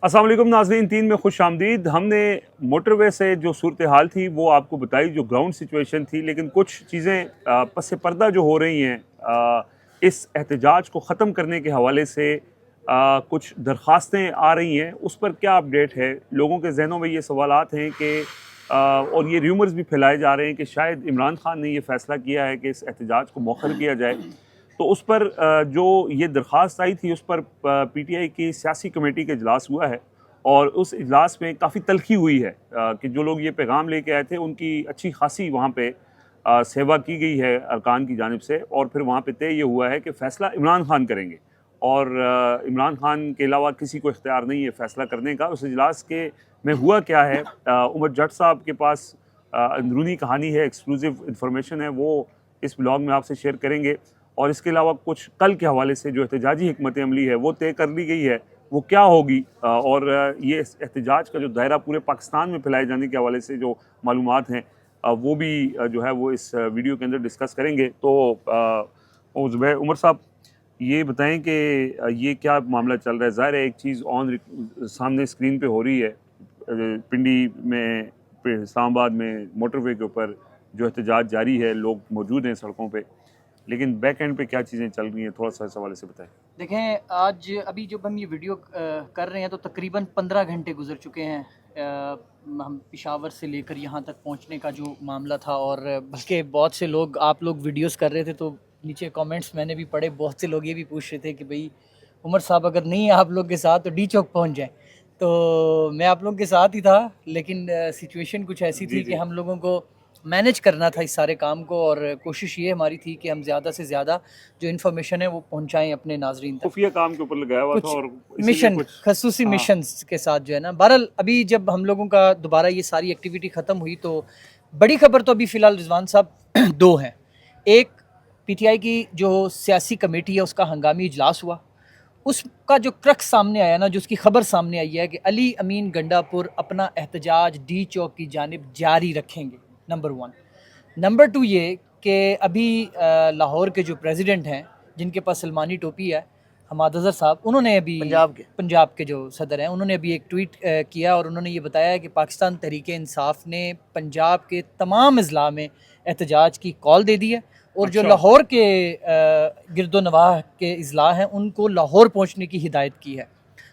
अस्सलाम वालेकुम नाज़रीन, 3 में खुश आमदीद। हमने मोटरवे से जो सूरत हाल थी वो आपको बताई, जो ग्राउंड सिचुएशन थी, लेकिन कुछ चीज़ें पस पर्दा जो हो रही हैं इस एहतजाज को ख़त्म करने के हवाले से कुछ दरख्वास्तें आ रही हैं, उस पर क्या अपडेट है। लोगों के जहनों में ये सवालात हैं कि और ये र्यूमर्स भी फैलाए जा रहे हैं कि शायद इमरान खान ने ये फ़ैसला किया है कि इस एहतजाज को मौखर किया जाए। तो उस पर जो ये दरख्वास्त आई थी उस पर पीटीआई की सियासी कमेटी का इजलास हुआ है और उस इजलास में काफ़ी तलखी हुई है कि जो लोग ये पैगाम लेके आए थे उनकी अच्छी खासी वहाँ पे सेवा की गई है अरकान की जानिब से, और फिर वहाँ पे तय ये हुआ है कि फ़ैसला इमरान खान करेंगे और इमरान खान के अलावा किसी को इख्तियार नहीं है फ़ैसला करने का। उस इजलास के में हुआ क्या है, उमर जट साहब के पास अंदरूनी कहानी है, एक्सक्लूसिव इंफॉर्मेशन है, वो इस ब्लॉग में आपसे शेयर करेंगे। और इसके अलावा कुछ कल के हवाले से जो एहतजाजी हिकमत अमली है वो तय कर ली गई है, वो क्या होगी, और ये एहतजाज का जो दायरा पूरे पाकिस्तान में फैलाए जाने के हवाले से जो मालूमात हैं वो भी जो है वो इस वीडियो के अंदर डिस्कस करेंगे। तो ज़ुबैर उमर साहब, ये बताएं कि ये क्या मामला चल रहा है। ज़ाहिर है एक चीज़ सामने स्क्रीन पे हो रही है, पिंडी में, इस्लामाबाद में मोटरवे के ऊपर जो एहतजाज जारी है, लोग मौजूद हैं सड़कों पे, लेकिन बैक एंड पे क्या चीज़ें चल रही हैं, थोड़ा सा इस हवाले से बताएं। देखें, आज अभी जब हम ये वीडियो कर रहे हैं तो तकरीबन 15 घंटे गुजर चुके हैं हम पेशावर से लेकर यहाँ तक पहुँचने का जो मामला था। और बल्कि बहुत से लोग, आप लोग वीडियोस कर रहे थे तो नीचे कमेंट्स मैंने भी पढ़े, बहुत से लोग ये भी पूछ रहे थे कि भाई उमर साहब अगर नहीं आप लोग के साथ तो डी चौक पहुँच जाए। तो मैं आप लोग के साथ ही था, लेकिन सिचुएशन कुछ ऐसी थी कि हम लोगों को मैनेज करना था इस सारे काम को, और कोशिश ये हमारी थी कि हम ज़्यादा से ज़्यादा जो इन्फॉर्मेशन है वो पहुंचाएं अपने नाजरीन तक। खुफिया काम के ऊपर लगाया हुआ था और मिशन, खसूसी मिशन के साथ जो है ना। बहरहाल अभी जब हम लोगों का दोबारा ये सारी एक्टिविटी ख़त्म हुई तो बड़ी खबर तो अभी फ़िलहाल रिजवान साहब दो हैं। एक, पीटीआई की जो सियासी कमेटी है उसका हंगामी इजलास हुआ, उसका जो क्रक्स सामने आया ना, जो उसकी खबर सामने आई है कि अली अमीन गंडापुर अपना एहतजाज डी चौक की जानिब जारी रखेंगे, नंबर 1। नंबर 2 ये कि अभी लाहौर के जो प्रेसिडेंट हैं, जिनके पास सलमानी टोपी है, हमाद अज़हर साहब, उन्होंने अभी पंजाब के जो सदर हैं, उन्होंने अभी एक ट्वीट किया और उन्होंने ये बताया कि पाकिस्तान तहरीक इंसाफ ने पंजाब के तमाम अजला में एहतजाज की कॉल दे दी है, और जो लाहौर के गिरदो नवाह के अजला हैं उनको लाहौर पहुँचने की हिदायत की है।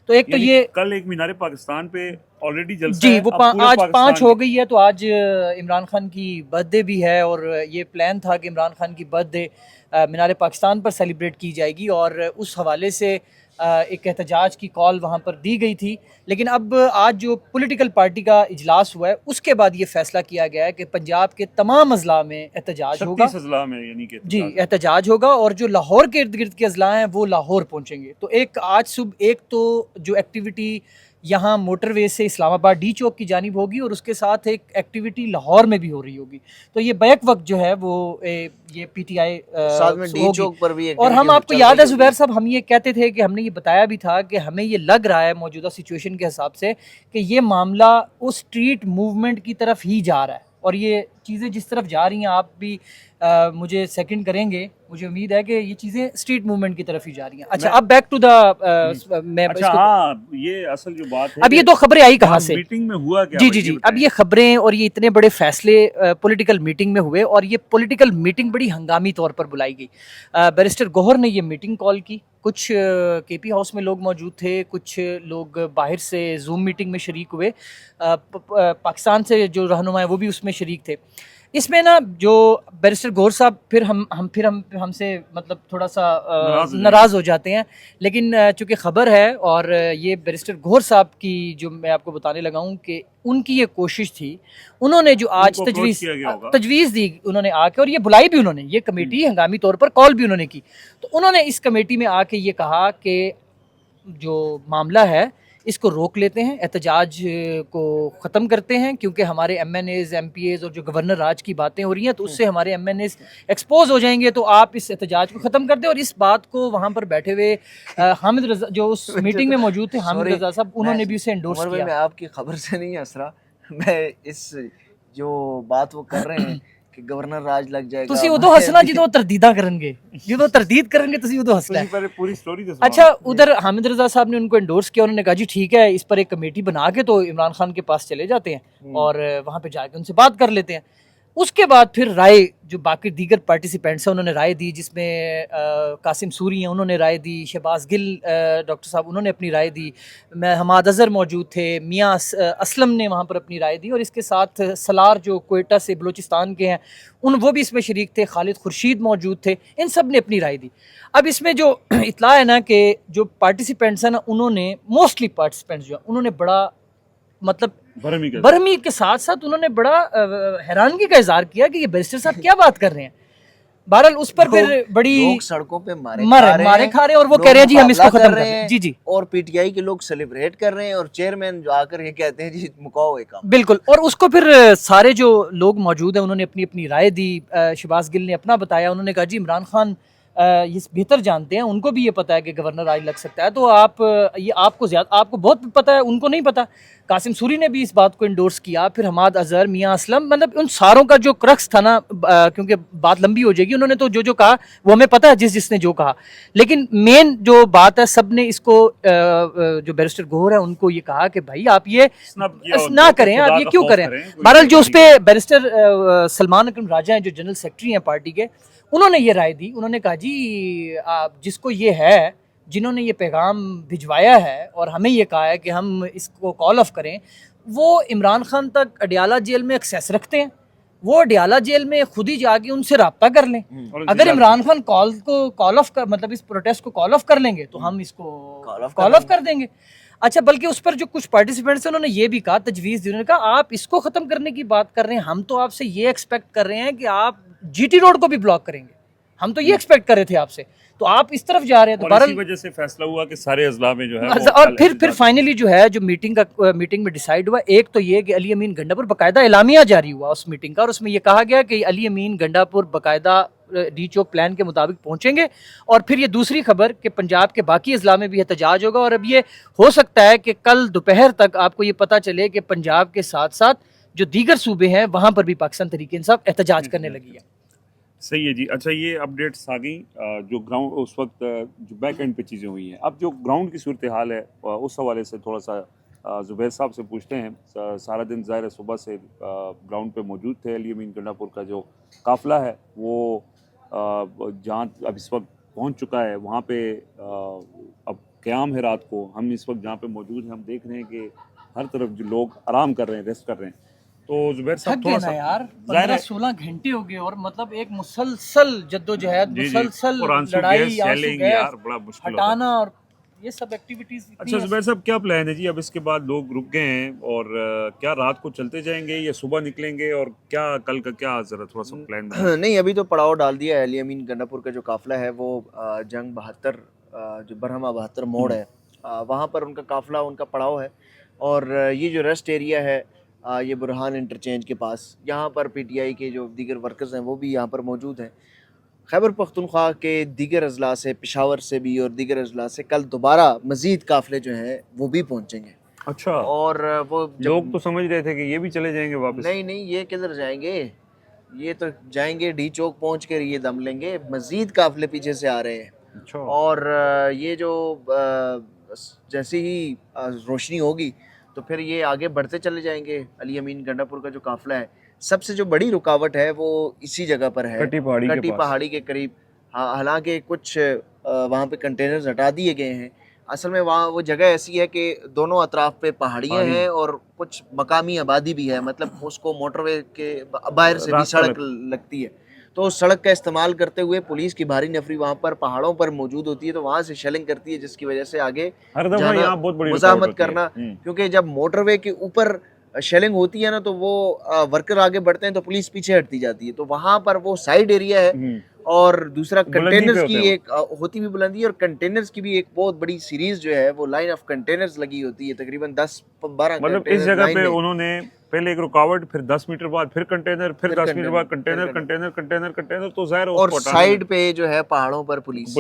तो एक तो ये कल एक मीनार पाकिस्तान पे ऑलरेडी जलसा जी, है, वो आज 5 हो गई है। तो आज इमरान खान की बर्थडे भी है और ये प्लान था कि इमरान खान की बर्थडे मीनार पाकिस्तान पर सेलिब्रेट की जाएगी, और उस हवाले से एक एहतजाज की कॉल वहाँ पर दी गई थी। लेकिन अब आज जो पॉलिटिकल पार्टी का इजलास हुआ है उसके बाद ये फैसला किया गया है कि पंजाब के तमाम अजला में एहतजाज होगा, यानी कि जी एहतजाज होगा, और जो लाहौर के इर्द गिर्द के अजला हैं वो लाहौर पहुँचेंगे। तो एक आज सुबह एक तो जो एक्टिविटी यहाँ मोटरवे से इस्लामाबाद डी चौक की जानिब होगी, और उसके साथ एक एक्टिविटी लाहौर में भी हो रही होगी। तो ये बैक वक्त जो है वो ये पीटीआई साथ में डी चौक पर भी। और हम आपको याद है ज़ुबैर साहब, हम ये कहते थे कि हमने ये बताया भी था कि हमें ये लग रहा है मौजूदा सिचुएशन के हिसाब से कि ये मामला उस स्ट्रीट मूवमेंट की तरफ ही जा रहा है, और ये चीज़ें जिस तरफ जा रही हैं, आप भी मुझे सेकंड करेंगे, मुझे उम्मीद है कि ये चीज़ें स्ट्रीट मूवमेंट की तरफ ही जा रही हैं। अच्छा, अब बैक टू द मैं ये असल जो बात है, अब ये दो खबरें आई कहाँ से, मीटिंग में हुआ क्या? जी, अब ये खबरें और ये इतने बड़े फैसले पॉलिटिकल मीटिंग में हुए, और ये पॉलिटिकल मीटिंग बड़ी हंगामी तौर पर बुलाई गई। बैरिस्टर गौहर ने ये मीटिंग कॉल की, कुछ केपी हाउस में लोग मौजूद थे, कुछ लोग बाहर से जूम मीटिंग में शरीक हुए, पाकिस्तान से जो रहनुमा है वो भी उसमें शरीक थे। इसमें ना जो बैरिस्टर गौहर साहब फिर हमसे मतलब थोड़ा सा नाराज़ हो जाते हैं, लेकिन चूँकि ख़बर है, और ये बैरिस्टर गौहर साहब की जो मैं आपको बताने लगा हूँ कि उनकी ये कोशिश थी, उन्होंने जो आज तजवीज़ दी उन्होंने आके, और ये बुलाई भी उन्होंने, ये कमेटी हंगामी तौर पर कॉल भी उन्होंने की। तो उन्होंने इस कमेटी में आके ये कहा कि जो मामला है इसको रोक लेते हैं, एहतजाज को ख़त्म करते हैं, क्योंकि हमारे MNAs MPAs और जो गवर्नर राज की बातें हो रही हैं तो उससे हमारे MNAs एक्सपोज हो जाएंगे। तो आप इस एहतजाज को ख़त्म कर दें। और इस बात को वहाँ पर बैठे हुए हामिद रज़ा जो उस मीटिंग में मौजूद थे, हामिद रज़ा साहब, उन्होंने भी उसे एंडोर्स किया। मैं आपकी खबर से नहीं हंस रहा, मैं इस जो बात वो कर रहे हैं कि गवर्नर राज लग जाएगा। ਤੁਸੀਂ ਉਦੋਂ ਹੱਸਣਾ ਜਦੋਂ ਤਰਦੀਦਾਂ ਕਰਨਗੇ, ਜਦੋਂ ਤਰਦੀਦ ਕਰਨਗੇ ਤੁਸੀਂ ਉਦੋਂ हंसना है। पहले पूरी स्टोरी तो सुनाओ। अच्छा, उधर हामिद रजा साहब ने उनको एंडोर्स किया, उन्होंने कहा जी ठीक है, इस पर एक कमेटी बना के तो इमरान खान के पास चले जाते हैं और वहाँ पे जाके उनसे बात कर लेते हैं। उसके बाद फिर राय जो बाकी दीगर पार्टिसिपेंट्स हैं उन्होंने राय दी, जिसमें कासिम सूरी हैं उन्होंने राय दी, शहबाज गिल डॉक्टर साहब उन्होंने अपनी राय दी, मैं हमाद अज़हर मौजूद थे, मियाँ असलम ने वहाँ पर अपनी राय दी, और इसके साथ सलार जो कोयटा से बलूचिस्तान के हैं वो भी इसमें शरीक थे, खालिद खुर्शीद मौजूद थे, इन सब ने अपनी राय दी। अब इसमें जो इतला है ना कि जो पार्टिसिपेंट्स हैं ना, उन्होंने मोस्टली पार्टिसिपेंट्स जो हैं उन्होंने बड़ा मतलब बरहमी के साथ साथ उन्होंने बड़ा हैरानगी का इजहार किया कि ये बैरिस्टर साहब क्या बात कर रहे हैं। बहरहाल उस पर फिर बड़ी लोग सड़कों पे मारे खा रहे हैं और वो कह रहे हैं जी हम इसको खत्म कर रहे हैं। जी जी, और पीटीआई के लोग सेलिब्रेट कर रहे हैं और चेयरमैन जो आकर ये कहते हैं जी मुकाओ ये काम। बिल्कुल, और उसको फिर सारे जो लोग मौजूद हैं उन्होंने अपनी अपनी राय दी। शहबाज गिल ने अपना बताया, उन्होंने कहा जी इमरान खान ये बेहतर जानते हैं, उनको भी ये पता है कि गवर्नर आज लग सकता है, तो आप ये आपको बहुत पता है, उनको नहीं पता। कासिम सूरी ने भी इस बात को इंडोर्स किया, फिर हमाद अजहर, मियाँ असलम, मतलब उन सारों का जो क्रक्स था ना, क्योंकि बात लंबी हो जाएगी, उन्होंने तो जो कहा वो हमें पता है, जिसने जो कहा, लेकिन मेन जो बात है सब ने इसको जो बैरिस्टर गोहर है उनको ये कहा कि भाई आप ये ना करें, आप ये क्यों करें। बहरहाल जो उस पर बैरिस्टर सलमान अकरम राजा हैं जो जनरल सेक्रेटरी हैं पार्टी के, उन्होंने ये राय दी, उन्होंने कहा जी आप जिसको ये है, जिन्होंने ये पैगाम भिजवाया है और हमें ये कहा है कि हम इसको कॉल ऑफ करें, वो इमरान खान तक अडियाला जेल में एक्सेस रखते हैं, वो अडियाला जेल में खुद ही जाके उनसे रब्ता कर लें। अगर इमरान खान कॉल ऑफ कर मतलब इस प्रोटेस्ट को कॉल ऑफ कर लेंगे तो हम इसको कॉल ऑफ कर देंगे। अच्छा, बल्कि उस पर जो कुछ पार्टिसिपेंट्स हैं उन्होंने ये भी कहा, तजवीज़ दी, उन्होंने कहा आप इसको ख़त्म करने की बात कर रहे हैं, हम तो आपसे ये एक्सपेक्ट कर रहे हैं कि आप जीटी रोड को भी ब्लॉक करेंगे, हम तो ये एक्सपेक्ट कर रहे थे आपसे, तो आप इस तरफ जा रहे हैं। तो इसी वजह से फैसला हुआ कि सारे अजला में जो है और फिर फाइनली जो है जो मीटिंग में डिसाइड हुआ, एक तो ये कि अली अमीन गंडापुर बाकायदा एलामिया जारी हुआ उस मीटिंग का, और उसमें ये कहा गया कि अली अमीन गंडापुर बाकायदा डी चौक प्लान के मुताबिक पहुंचेंगे, और फिर ये दूसरी खबर कि पंजाब के बाकी अजला में भी एहतजाज होगा, और अब ये हो सकता है कि कल दोपहर तक आपको ये पता चले कि पंजाब के साथ साथ जो दीगर सूबे हैं वहाँ पर भी पाकिस्तान तहरीक इंसाफ एहतजाज करने लगी है। सही है जी। अच्छा, ये अपडेट्स आ गई जो ग्राउंड उस वक्त जो बैक एंड पे चीज़ें हुई हैं, अब जो ग्राउंड की सूरत हाल है उस हवाले से थोड़ा सा जुबैर साहब से पूछते हैं। सारा दिन ज़ाहिर सुबह से ग्राउंड पे मौजूद थे। अली अमीन गंडापुर का जो काफ़िला है वो जहाँ अब इस वक्त पहुँच चुका है, वहाँ पे अब क़याम है रात को। हम इस वक्त जहाँ पे मौजूद हैं, हम देख रहे हैं कि हर तरफ जो लोग आराम कर रहे हैं, रेस्ट कर रहे हैं। तो जुबैर साहब थोड़ा सा यार 15-16 घंटे हो गए और मतलब एक मुसलसल जद्दोजहद, मुसलसल लड़ाई, बड़ा मुश्किल हटाना और ये सब एक्टिविटीज। अच्छा जुबैर साहब, क्या प्लान है जी अब इसके बाद? लोग रुक गए हैं और क्या रात को चलते जाएंगे या सुबह निकलेंगे, और क्या कल का क्या जरा थोड़ा सा प्लान? नहीं, अभी तो पड़ाव डाल दिया है। अली अमीन गंडापुर का जो काफिला है वो जंग 72 जो बरहमा 72 मोड़ है, वहाँ पर उनका काफिला, उनका पड़ाव है। और ये जो रेस्ट एरिया है ये बुरहान इंटरचेंज के पास, यहाँ पर पीटीआई के जो दीगर वर्कर्स हैं वो भी यहाँ पर मौजूद हैं। खैबर पख्तूनख्वा के दीगर अजला से, पेशावर से भी और दीगर अजला से कल दोबारा मज़ीद काफ़िले जो हैं वो भी पहुँचेंगे। अच्छा, और वो लोग तो समझ रहे थे कि ये भी चले जाएंगे वापस। नहीं, ये किधर जाएंगे, ये तो जाएंगे डी चौक पहुँच कर ये दम लेंगे। मज़ीद काफ़िले पीछे से आ रहे हैं। अच्छा। और ये जो जैसे ही रोशनी होगी तो फिर ये आगे बढ़ते चले जाएंगे। अली अमीन गंडापुर का जो काफिला है, सबसे जो बड़ी रुकावट है वो इसी जगह पर है, कटी पहाड़ी के करीब। हालांकि कुछ वहाँ पे कंटेनर्स हटा दिए गए हैं। असल में वहाँ वो जगह ऐसी है कि दोनों अतराफ पे पहाड़ियाँ हैं और कुछ मकामी आबादी भी है, मतलब उसको मोटरवे के बाहर से भी सड़क लगती है। तो सड़क का इस्तेमाल करते हुए पुलिस की भारी नफरी वहाँ पर पहाड़ों पर मौजूद होती है, तो वहाँ से शेलिंग करती है, जिसकी वजह से आगे मुजाहमत करना, क्योंकि जब मोटरवे के ऊपर शेलिंग होती है ना तो वो वर्कर आगे बढ़ते हैं तो पुलिस पीछे हटती जाती है। तो वहाँ पर वो साइड एरिया है। और दूसरा कंटेनर्स की एक होती भी बुलंदी है, और कंटेनर्स की भी एक बहुत बड़ी सीरीज जो है वो लाइन ऑफ कंटेनर्स लगी होती है, तकरीबन 10-12। मतलब इस जगह पे उन्होंने पहले एक रुकावट, फिर 10 मीटर बाद फिर कंटेनर, फिर 10 मीटर बाद कंटेनर तो ज़ाहिर। और साइड पे जो है पहाड़ों पर पुलिस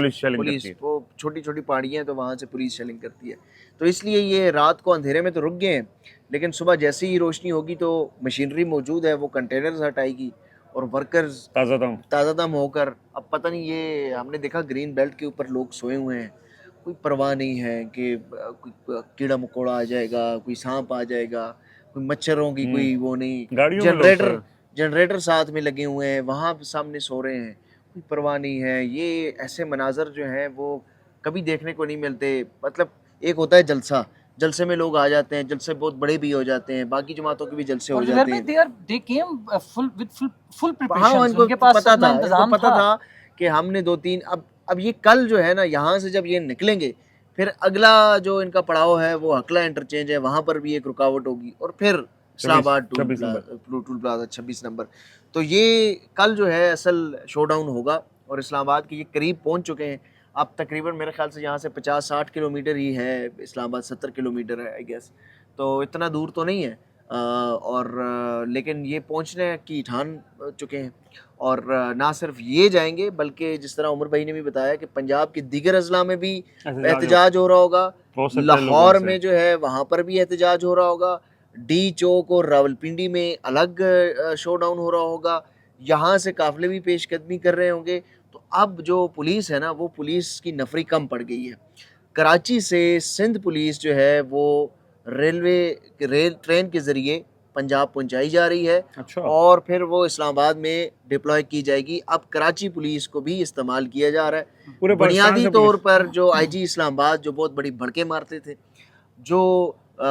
वो छोटी पहाड़ियाँ हैं तो वहाँ से पुलिस शेलिंग करती है। तो इसलिए ये रात को अंधेरे में तो रुक गए हैं, लेकिन सुबह जैसे ही रोशनी होगी तो मशीनरी मौजूद है, वो कंटेनर्स हटाएगी और वर्कर्स ताज़ा ताज़ा दम होकर, अब पता नहीं, ये हमने देखा ग्रीन बेल्ट के ऊपर लोग सोए हुए हैं, कोई परवाह नहीं है कि कोई कीड़ा मकोड़ा आ जाएगा, कोई सांप आ जाएगा, कोई मच्छरों की कोई वो नहीं। गाड़ियों में लोग जनरेटर जनरेटर साथ में लगे हुए हैं, वहाँ पे सामने सो रहे हैं, कोई परवाह नहीं है। ये ऐसे मनाजर जो हैं वो कभी देखने को नहीं मिलते। मतलब एक होता है जलसा, जलसे में लोग आ जाते हैं, जलसे बहुत बड़े भी हो जाते हैं, बाकी जमातों के भी जलसे हो और जाते में हैं। दे केम फुल विद फुल हाँ, प्रिपरेशंस, इनको उनके पास पता अपना था, इनको इंतजाम पता था। था कि हमने 2-3, अब ये कल जो है ना, यहाँ से जब ये निकलेंगे, फिर अगला जो इनका पड़ाव है वो हकला इंटरचेंज है, वहाँ पर भी एक रुकावट होगी, और फिर Islamabad 26 number. Toll plaza 26 number. तो ये कल जो है असल शोडाउन होगा, और इस्लामाबाद के ये करीब पहुँच चुके हैं। अब तकरीबन मेरे ख्याल से यहाँ से 50-60 किलोमीटर ही है, इस्लामाबाद 70 किलोमीटर है आई गेस, तो इतना दूर तो नहीं है। लेकिन ये पहुंचने की ठान चुके हैं। और ना सिर्फ ये जाएंगे, बल्कि जिस तरह उमर भाई ने भी बताया कि पंजाब के दीगर अजला में भी एहतजाज हो रहा होगा, हो सकता है लोग लाहौर वहाँ से- में जो है वहाँ पर भी एहतजाज हो रहा होगा, डी चौक और रावलपिंडी में अलग शो डाउन हो रहा होगा, यहाँ से काफिले भी पेशकदमी कर रहे होंगे। तो अब जो पुलिस है ना, वो पुलिस की नफरी कम पड़ गई है। कराची से सिंध पुलिस जो है वो रेल ट्रेन के ज़रिए पंजाब पहुंचाई जा रही है, अच्छा और फिर वो इस्लामाबाद में डिप्लॉय की जाएगी। अब कराची पुलिस को भी इस्तेमाल किया जा रहा है पूरे पाकिस्तान बुनियादी से तौर पुलिस- पर। जो आईजी इस्लामाबाद जो बहुत बड़ी भड़के मारते थे, जो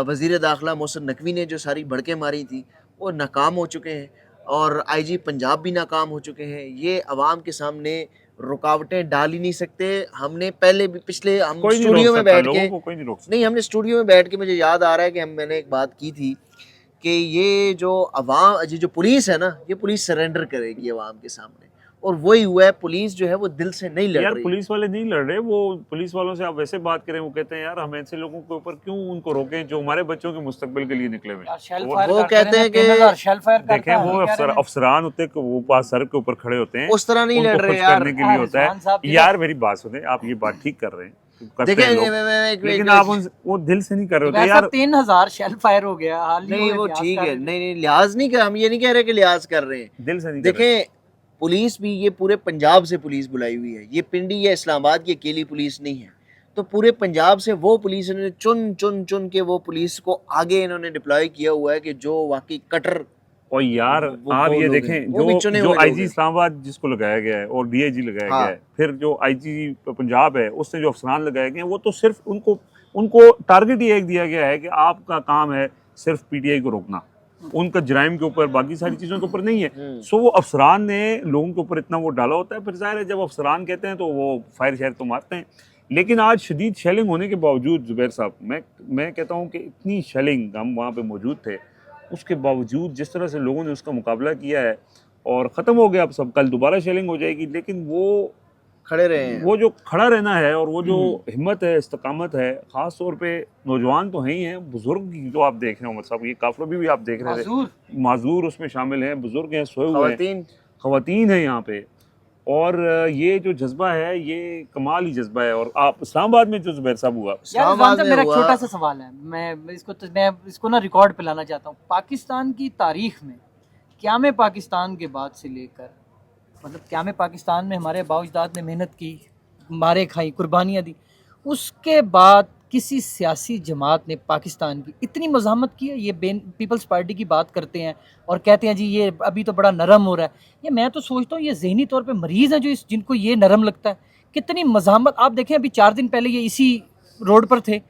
वज़ीर दाखिला मोहसिन नकवी ने जो सारी भड़के मारी थी, वो नाकाम हो चुके हैं, और आईजी पंजाब भी नाकाम हो चुके हैं। ये अवाम के सामने रुकावटें डाल ही नहीं सकते। हमने पहले भी पिछले हम कोई नहीं स्टूडियो रोक में सकता, बैठ लोगों के को कोई नहीं रोक सकता। नहीं, हमने स्टूडियो में बैठ के, मुझे याद आ रहा है कि मैंने एक बात की थी कि ये जो अवाम, ये जो पुलिस है ना, ये पुलिस सरेंडर करेगी अवाम के सामने, और वही हुआ है। पुलिस जो है वो दिल से नहीं लड़ यार रही। पुलिस वाले नहीं लड़ रहे, वो पुलिस वालों से आप वैसे बात करें, वो कहते हैं यार हम ऐसे लोगों के ऊपर क्यों उनको रोकें जो हमारे बच्चों के मुस्तकबिल के लिए निकले हुए हैं। यार शेल वो- फायर वो करते कहते हैं हैं कि 3000 शेल फायर करता देखें, है, वो हम कह रहे हैं। अफसरान होते हैं, वो पास सर के ऊपर खड़े होते हैं, उस तरह नहीं उनको लड़ रहे खुश यार। करने के लिए होता रिजवान साहब, है। यार मेरी बात सुने, आप ये बात ठीक कर रहे हैं, करते देखें, हैं लोग, लेकिन आप वो दिल से नहीं कर रहे होते वैसा यार। 3000 शेल फायर हो गया हाल ही नहीं, में, वो इतिहास ठीक का है, भी। नहीं लिहाज नहीं कर, हम ये नहीं कह रहे कि लिहाज कर रहे हैं। दिल से नहीं कर रहे। देखें, पुलिस भी ये पूरे पंजाब से पुलिस बुलाई हुई है, ये पिंडी या इस्लामाबाद की अकेली पुलिस नहीं है। तो पूरे पंजाब से वो पुलिस इन्होंने चुन के वो पुलिस को आगे इन्होंने डिप्लॉय किया हुआ है कि जो वाकई कटर। और यार आप वो ये लोग हैं, देखें, वो भी चुने जो हुए लोग आईजी हैं। इस्लामाबाद जिसको लगाया गया है और डीआईजी लगाया हाँ। गया है, फिर जो आईजी पंजाब है उसने जो अफसरान लगाए गए हैं, वो तो सिर्फ उनको टारगेट ही एक दिया गया है कि आपका काम है सिर्फ पीटीआई को रोकना, उनका जराइम के ऊपर, बाकी सारी चीज़ों के ऊपर नहीं है। सो वो अफसरान ने लोगों के ऊपर इतना वो डाला होता है, फिर जाहिर है जब अफसरान कहते हैं तो वो फायर शायर तो मारते हैं। लेकिन आज शदीद शेलिंग होने के बावजूद जुबैर साहब, मैं कहता हूँ कि इतनी शेलिंग, हम वहाँ पे मौजूद थे, उसके बावजूद जिस तरह से लोगों ने उसका मुकाबला किया है, और ख़त्म हो गया अब सब, कल दोबारा शेलिंग हो जाएगी, लेकिन वो खड़े रहे हैं। वो जो खड़ा रहना है और वो जो हिम्मत है, इस्तकामत है, ख़ास तौर पे नौजवान तो हैं ही हैं, बुज़ुर्ग जो आप देख रहे हो, उमर साहब ये काफ़िला भी आप देख रहे थे, माजूर उसमें शामिल हैं, बुज़ुर्ग हैं, सोए हुए हैं, ख़वातीन हैं यहाँ पे। और ये जो जज्बा है, ये कमाल ही जज्बा है। और आप इस्लामाबाद में जो जुबैर साहब हुआ, यार इस्लामाबाद साहब, में मेरा एक हुआ। छोटा सा सवाल है, मैं इसको ना रिकॉर्ड पे लाना चाहता हूँ। पाकिस्तान की तारीख में क्या में पाकिस्तान के बाद से लेकर, मतलब क्या में पाकिस्तान में हमारे बाउजदाद ने मेहनत की, मारे खाई, कुर्बानियाँ दी, उसके बाद किसी सियासी जमात ने पाकिस्तान की इतनी मज़ामत की है? ये पीपल्स पार्टी की बात करते हैं और कहते हैं जी ये अभी तो बड़ा नरम हो रहा है। ये मैं तो सोचता हूँ ये ज़हनी तौर पे मरीज़ हैं जो जिनको ये नरम लगता है। कितनी मज़ामत आप देखें, अभी 4 दिन पहले ये इसी रोड पर थे,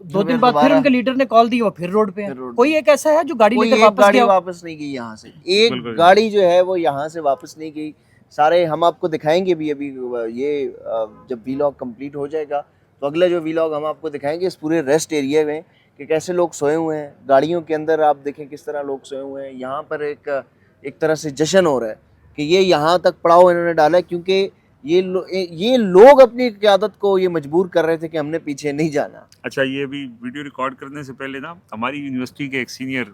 2 दिन बाद फिर उनके लीडर ने कॉल दी, वो फिर रोड पे है। कोई एक ऐसा है जो गाड़ी लेकर वापस गया? वापस नहीं गई यहाँ से, एक गाड़ी जो है वो यहाँ से वापस नहीं गई। सारे हम आपको दिखाएंगे भी अभी, ये जब वीलॉग कंप्लीट हो जाएगा तो अगला जो वीलॉग हम आपको दिखाएंगे इस पूरे रेस्ट एरिया में कि कैसे लोग सोए हुए हैं गाड़ियों के अंदर। आप देखें किस तरह लोग सोए हुए हैं। यहाँ पर एक तरह से जश्न हो रहा है कि ये यहाँ तक पड़ाव इन्होंने डाला है, क्योंकि ये लोग अपनी क़यादत को ये मजबूर कर रहे थे कि हमने पीछे नहीं जाना। अच्छा, ये भी वीडियो रिकॉर्ड करने से पहले ना हमारी यूनिवर्सिटी के एक सीनियर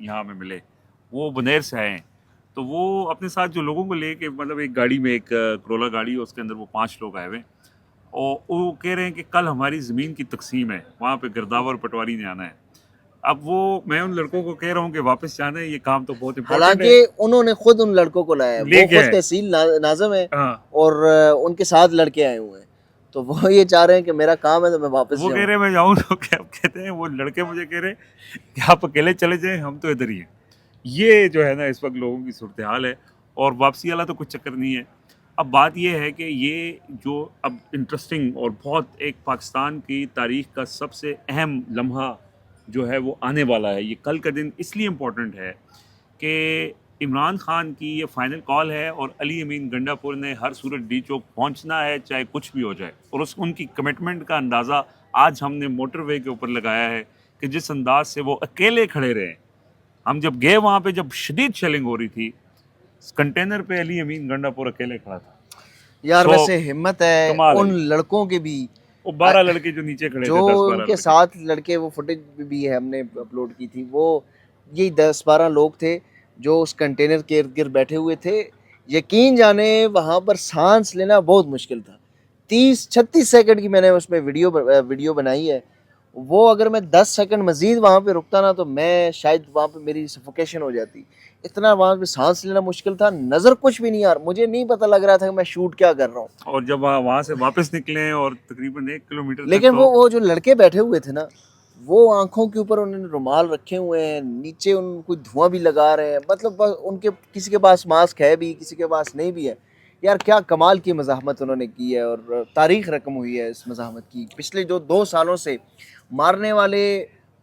यहाँ में मिले, वो बुनेर से आए हैं, तो वो अपने साथ जो लोगों को लेके, मतलब एक गाड़ी में, एक करोला गाड़ी है, उसके अंदर वो 5 लोग आए हुए, और वो कह रहे हैं कि कल हमारी ज़मीन की तकसीम है, वहाँ पे गिरदावर पटवारी ने आना है। अब वो मैं उन लड़कों को कह रहा हूँ कि वापस जाना है, ये काम तो बहुत इम्पोर्टेंट है। हालांकि उन्होंने खुद उन लड़कों को लाया है, वो लेके खुद आए। तहसील नाज़िम है हाँ, और उनके साथ लड़के आए हुए हैं, तो वो ये चाह रहे हैं कि मेरा काम है तो मैं वापस वो कह जाऊं। रहे मैं जाऊँ तो क्या कहते हैं वो लड़के, मुझे कह रहे कि आप अकेले चले जाएं, हम तो इधर ही हैं। ये जो है ना इस वक्त लोगों की सूरत हाल है, और वापसी वाला तो कुछ चक्कर नहीं है। अब बात ये है कि ये जो अब इंटरेस्टिंग और बहुत एक पाकिस्तान की तारीख का सबसे अहम लम्हा जो है वो आने वाला है। ये कल का दिन इसलिए इम्पोर्टेंट है कि इमरान खान की ये फाइनल कॉल है और अली अमीन गंडापुर ने हर सूरत डी चौक पहुंचना है, चाहे कुछ भी हो जाए। और उस उनकी कमिटमेंट का अंदाज़ा आज हमने मोटरवे के ऊपर लगाया है कि जिस अंदाज से वो अकेले खड़े रहे। हम जब गए वहाँ पे, जब शदीद शेलिंग हो रही थी, कंटेनर पे अली अमीन गंडापुर अकेले खड़ा था। यार So, वैसे हिम्मत है कमाल है उन जी। लड़कों के भी, वो 12 लड़के जो नीचे खड़े थे, जो 10-12 उनके लड़के। साथ लड़के, वो फुटेज भी है हमने अपलोड की थी, वो यही 10-12 लोग थे जो उस कंटेनर के इर्द गिर्द बैठे हुए थे। यकीन जाने वहाँ पर सांस लेना बहुत मुश्किल था। 30-36 सेकंड की मैंने उसमें वीडियो बनाई है। वो अगर मैं 10 सेकंड मजीद वहाँ पे रुकता ना तो मैं शायद वहाँ पे मेरी सफोकेशन हो जाती। इतना वहाँ पे सांस लेना मुश्किल था, नज़र कुछ भी नहीं आ रहा, मुझे नहीं पता लग रहा था कि मैं शूट क्या कर रहा हूँ। और जब वहाँ से वापस निकले और तकरीबन 1 किलोमीटर तक, लेकिन तो वो जो लड़के बैठे हुए थे ना, वो आंखों के ऊपर उन्होंने रुमाल रखे हुए हैं, नीचे उन कोई धुआं भी लगा रहे हैं, मतलब बस उनके किसी के पास मास्क है भी, किसी के पास नहीं भी है। यार क्या कमाल की मज़ाहमत उन्होंने की है, और तारीख रकम हुई है इस मज़ाहमत की। पिछले जो 2 सालों से मारने वाले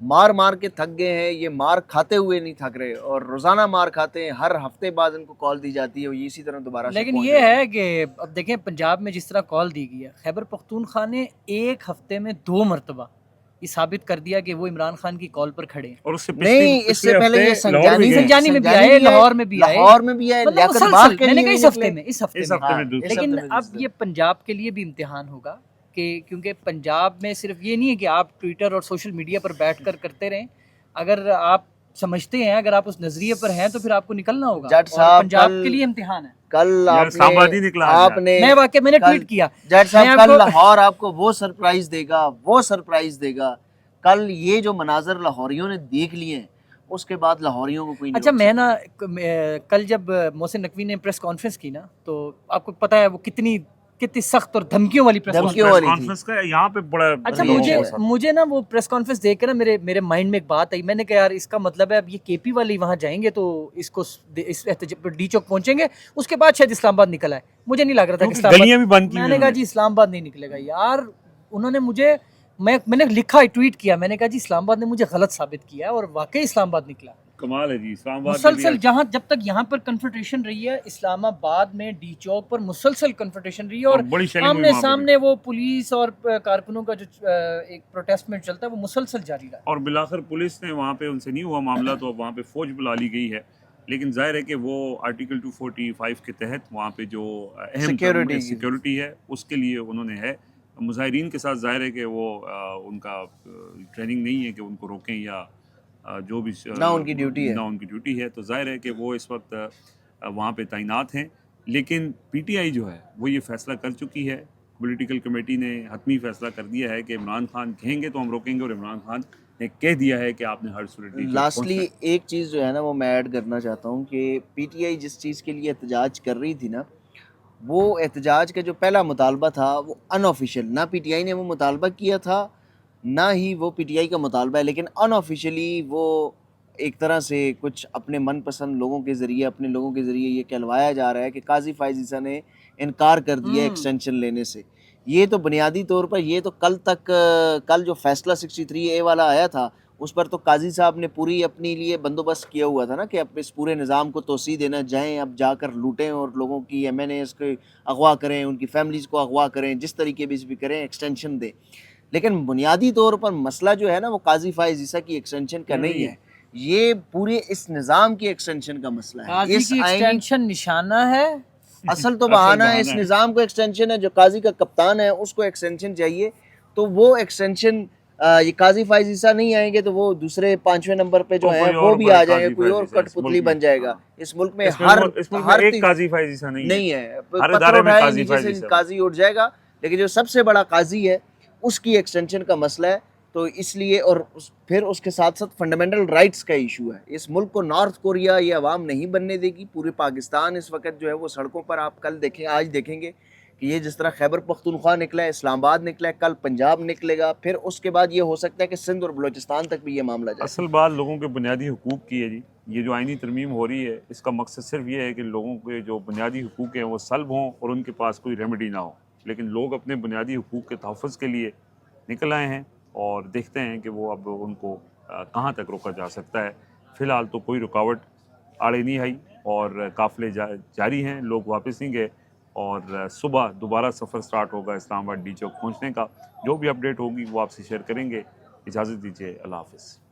मार मार के थक गए हैं, ये मार खाते हुए नहीं थक रहे, और रोज़ाना मार खाते हैं, हर हफ्ते बाद इनको कॉल दी जाती है, और ये इसी तरह दोबारा से लेकिन पहुंच ये जाते हैं। है कि अब देखें पंजाब में जिस तरह कॉल दी गई है, खैबर पख्तूनख्वा ने 1 हफ्ते में 2 मरतबा ये साबित कर दिया कि वो इमरान खान की कॉल पर खड़े हैं। और उससे नहीं, इससे पहले ये संजानी में भी आए, लाहौर में भी आए, लाहौर में भी आए, मतलब लियाकत बाग मुसलसल, के मैंने लिए कहा इस भी हफ्ते निकले। में, इस हफ्ते इस में। हफ्ते में हाँ, दूसरे। इस लेकिन हफ्ते में अब दूसरे। ये पंजाब के लिए भी इम्तिहान होगा कि क्योंकि पंजाब में सिर्फ ये नहीं है कि आप ट्विटर और सोशल मीडिया पर बैठकर करते रहें। अगर आप समझते हैं, अगर आप उस नजरिए पर हैं, तो फिर आपको निकलना होगा। जट और साहब, पंजाब कल- के लिए इम्तिहान है। कल यार, इस्लामाबाद ही निकला आज यार। आपने मैं वाकई मैंने कल- ट्वीट किया, जट मैं साहब कल आपको- लाहौर आपको वो सरप्राइज देगा, वो सरप्राइज देगा। कल ये जो मनाजर लाहौरियों ने देख लिए हैं, उसके बाद लाहौरियों को कोई नहीं अच्छा, रोक मैं सकता। ना कल जब मोहसिन नकवी ने प्रेस कॉन्फ्रेंस की ना, तो आपको पता है वो कितनी सख्त और धमकियों वाली प्रेस धमकियों कॉन्फ्रेंस। वाली थी। कॉन्फ्रेंस का यहाँ पे बड़ा अच्छा, लोगों मुझे को- मुझे ना वो प्रेस कॉन्फ्रेंस देख के ना मेरे माइंड में एक बात आई। मैंने कहा यार इसका मतलब है अब ये केपी वाले वहाँ जाएंगे तो इसको इस डी चौक पहुंचेंगे, उसके बाद शायद इस्लामाबाद निकल आए। मुझे नहीं लग रहा था कि क्योंकि इस्लामाबाद, गलियां भी बंद की हुई मैंने कहा उन्होंने। जी इस्लामाबाद नहीं निकलेगा यार। उन्होंने मुझे, मैंने लिखा, ट्वीट किया, मैंने कहा जी इस्लामाबाद ने मुझे गलत साबित किया है, और वाकई इस्लामाबाद निकला। कमाल है जी, इस्लामाबाद में मुसलसल भी जहाँ जब तक यहाँ पर कन्फ्रंटेशन रही है, इस्लामाबाद में डी चौक पर मुसलसल कन्फ्रंटेशन रही है, और बड़ी शेलिंग हुई आमने वहाँ पे भी। सामने वो पुलिस और कारकुनों का जो एक प्रोटेस्टमेंट चलता है वो मुसलसल जारी रहा। और बिलाखिर पुलिस ने वहाँ पे, उनसे नहीं हुआ मामला, तो अब वहाँ पे फौज बुला ली गई है। लेकिन जाहिर है कि वो आर्टिकल 245 के तहत वहाँ पे जो अहम सिक्योरिटी है उसके लिए उन्होंने है। मुजाहिरीन के साथ जाहिर है कि वो उनका ट्रेनिंग नहीं है कि उनको रोकें या जो भी ना उनकी ड्यूटी है। ना उनकी ड्यूटी है, तो जाहिर है कि वो इस वक्त वहाँ पे तैनात हैं। लेकिन पीटीआई जो है वो ये फैसला कर चुकी है, पॉलिटिकल कमेटी ने हतमी फैसला कर दिया है कि इमरान खान कहेंगे तो हम रोकेंगे, और इमरान खान ने कह दिया है कि आपने हर सूरत डी चौक लास्टली पहुंचना है। एक चीज़ जो है ना वो मैं ऐड करना चाहता हूँ कि पीटीआई जिस चीज़ के लिए एहतजाज कर रही थी ना, वो एहतजाज का जो पहला मुतालबा था वो अनऑफिशियल, ना पीटीआई ने वो मुतालबा किया था, ना ही वो पीटीआई का मुतालबा है, लेकिन अनऑफिशियली वो एक तरह से कुछ अपने मनपसंद लोगों के ज़रिए, अपने लोगों के ज़रिए ये कहलवाया जा रहा है कि काजी फायज़ ईसा ने इनकार कर दिया एक्सटेंशन लेने से। ये तो बुनियादी तौर पर, ये तो कल जो फैसला 63A वाला आया था उस पर तो काजी साहब ने पूरी अपने लिए बंदोबस्त किया हुआ था ना कि अब इस पूरे निज़ाम को तोसी देना, जाएँ अब जाकर लूटें और लोगों की MNAs को अगवा करें, उनकी फैमिलीज़ को अगवा करें, जिस तरीके भी करें एक्सटेंशन दें। लेकिन बुनियादी तौर पर मसला जो है ना वो काजी फायज़ ईसा की एक्सटेंशन का नहीं है, ये पूरे इस निज़ाम की एक्सटेंशन का मसला है। काजी इस की आईनी एक्सटेंशन निशाना है। असल तो बहाना है, इस निज़ाम को एक्सटेंशन है, जो काजी का कप्तान है उसको एक्सटेंशन चाहिए, तो वो एक्सटेंशन ये काजी फायज़ ईसा नहीं आएंगे तो वो दूसरे 5वें नंबर पे जो है वो भी आ जाएंगे, कोई और कठपुतली बन जाएगा। इस मुल्क में हर एक काजी फायज़ ईसा नहीं है, हर पत्थर इदारे में उठाए काजी नीचे फायज़ से ईसा। काजी उठ जाएगा, लेकिन जो सबसे बड़ा काजी है उसकी एक्सटेंशन का मसला है। तो इसलिए और फिर उसके साथ साथ फंडामेंटल राइट्स का इशू है। इस मुल्क को नॉर्थ कोरिया ये अवाम नहीं बनने देगी। पूरे पाकिस्तान इस वक्त जो है वो सड़कों पर, आप कल देखें, आज देखेंगे कि ये जिस तरह खैबर पख्तूनख्वा निकला है, इस्लामाबाद निकला है, कल पंजाब निकलेगा, फिर उसके बाद ये हो सकता है कि सिंध और बलूचिस्तान तक भी ये मामला जाए। असल बात लोगों के बुनियादी हुकूक की है जी। ये जो आइनी तरमीम हो रही है इसका मकसद सिर्फ ये है कि लोगों के जो बुनियादी हुकूक हैं वो सल्ब हों और उनके पास कोई रेमेडी ना हो। लेकिन लोग अपने बुनियादी हुकूक के तहफ़्फ़ुज़ के लिए निकल आए हैं और देखते हैं कि वो अब उनको कहाँ तक रोका जा सकता है। फ़िलहाल तो कोई रुकावट आड़े नहीं आई और काफ़िले जारी हैं, लोग वापस नहीं गए और सुबह दोबारा सफ़र स्टार्ट होगा इस्लामाबाद डी चौक पहुँचने का। जो भी अपडेट होगी वो आपसे शेयर करेंगे। इजाज़त दीजिए, अल्लाह हाफ़िज़।